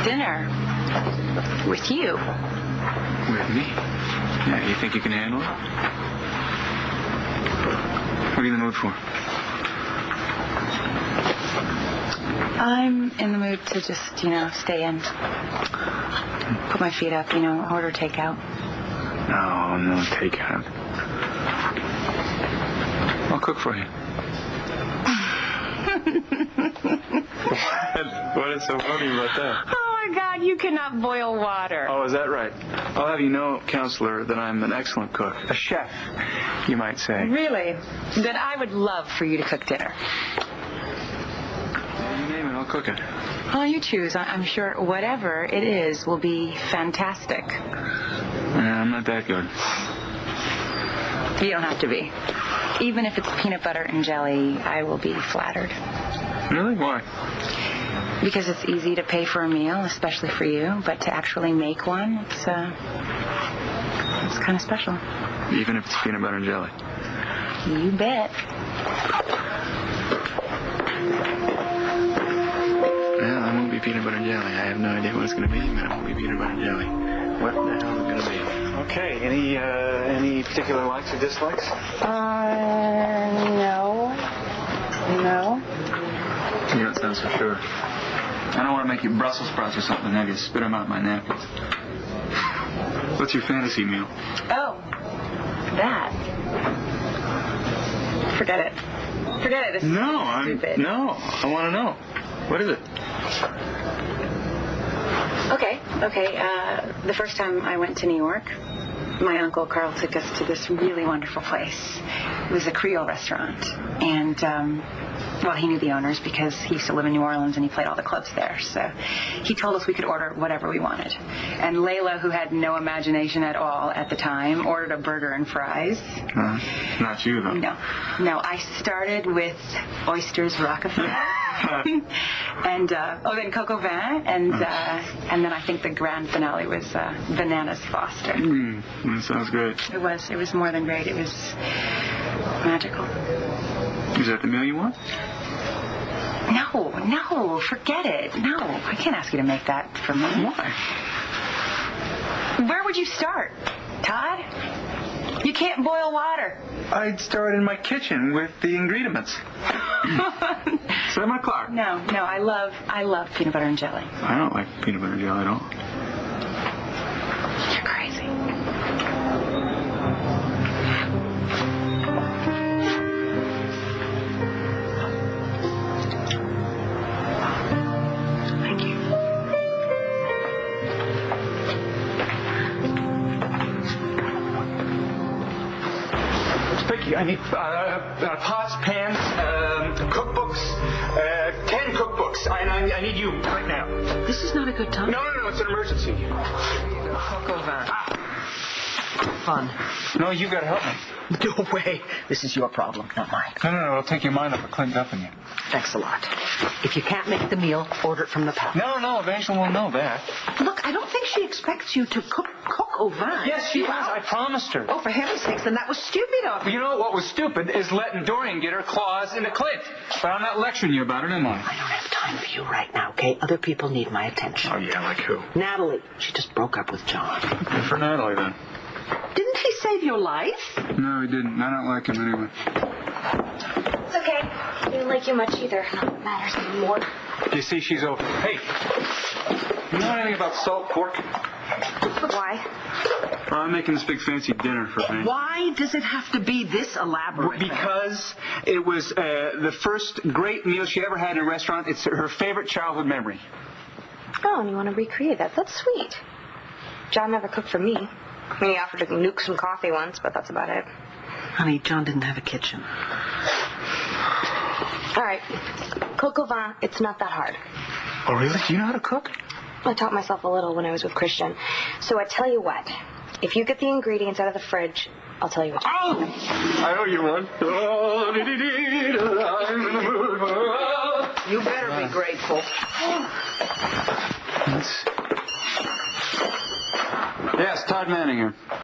dinner. With you. With me? Yeah, you think you can handle it? What are you in the mood for? I'm in the mood to just, stay in. Put my feet up, order takeout. No takeout. I'll cook for you. What is so funny about that? Oh, my God, you cannot boil water. Oh, is that right? I'll have you know, Counselor, that I'm an excellent cook. A chef, you might say. Really? Then I would love for you to cook dinner. You name it, I'll cook it. Well, you choose. I'm sure whatever it is will be fantastic. Yeah, I'm not that good. You don't have to be. Even if it's peanut butter and jelly, I will be flattered. Really? Why? Because it's easy to pay for a meal, especially for you, but to actually make one, it's kind of special. Even if it's peanut butter and jelly? You bet. Well, I won't be peanut butter and jelly. I have no idea what it's going to be, but it won't be peanut butter and jelly. What the hell is it going to be? Okay, any particular likes or dislikes? No. You don't sound so sure. I don't want to make you Brussels sprouts or something and have you spit them out my napkins. What's your fantasy meal? Oh, that. Forget it. This is stupid. No, I want to know. What is it? Okay. The first time I went to New York, my Uncle Carl took us to this really wonderful place. It was a Creole restaurant. And, he knew the owners because he used to live in New Orleans and he played all the clubs there. So he told us we could order whatever we wanted. And Layla, who had no imagination at all at the time, ordered a burger and fries. Not you, though. No, I started with oysters Rockefeller. And then coco vin, and then I think the grand finale was bananas Foster. That sounds great. It was more than great. It was magical. Is that the meal you want? No, forget it. No, I can't ask you to make that for me. Why? Where would you start, Todd? You can't boil water. I'd start in my kitchen with the ingredients. 7 o'clock. No, I love peanut butter and jelly. I don't like peanut butter and jelly at all. You're crazy. Thank you. Vicky, I need pots, pans, cookbooks, 10 cookbooks. I need you right now. This is not a good time. No, it's an emergency. Coco vin. Fun. No, you got to help me. No way. This is your problem, not mine. No, it'll take your mind off it cleaned up in you. Thanks a lot. If you can't make the meal, order it from the pub. No, Evangeline will know that. Look, I don't think she expects you to cook au vin. Yes, she does. I promised her. Oh, for heaven's sakes, then that was stupid of you. You know what was stupid is letting Dorian get her claws in the Clint. But I'm not lecturing you about it, am I? I don't have time for you right now, okay? Other people need my attention. Oh, yeah, like who? Natalie. She just broke up with John. Good for Natalie, then. Didn't he save your life? No, he didn't. I don't like him anyway. It's okay. I didn't like you much either. Not that matters anymore. You see, she's over. Hey, you know anything about salt pork? Why? I'm making this big fancy dinner for me. Why does it have to be this elaborate? Because it was the first great meal she ever had in a restaurant. It's her favorite childhood memory. Oh, and you want to recreate that. That's sweet. John never cooked for me. I mean, he offered to nuke some coffee once, but that's about it. Honey, John didn't have a kitchen. All right. Coco vin, it's not that hard. Oh, really? Do you know how to cook? I taught myself a little when I was with Christian. So I tell you what. If you get the ingredients out of the fridge, I'll tell you what to do. Oh! I owe you one. You better be grateful. Yes, Todd Manning here.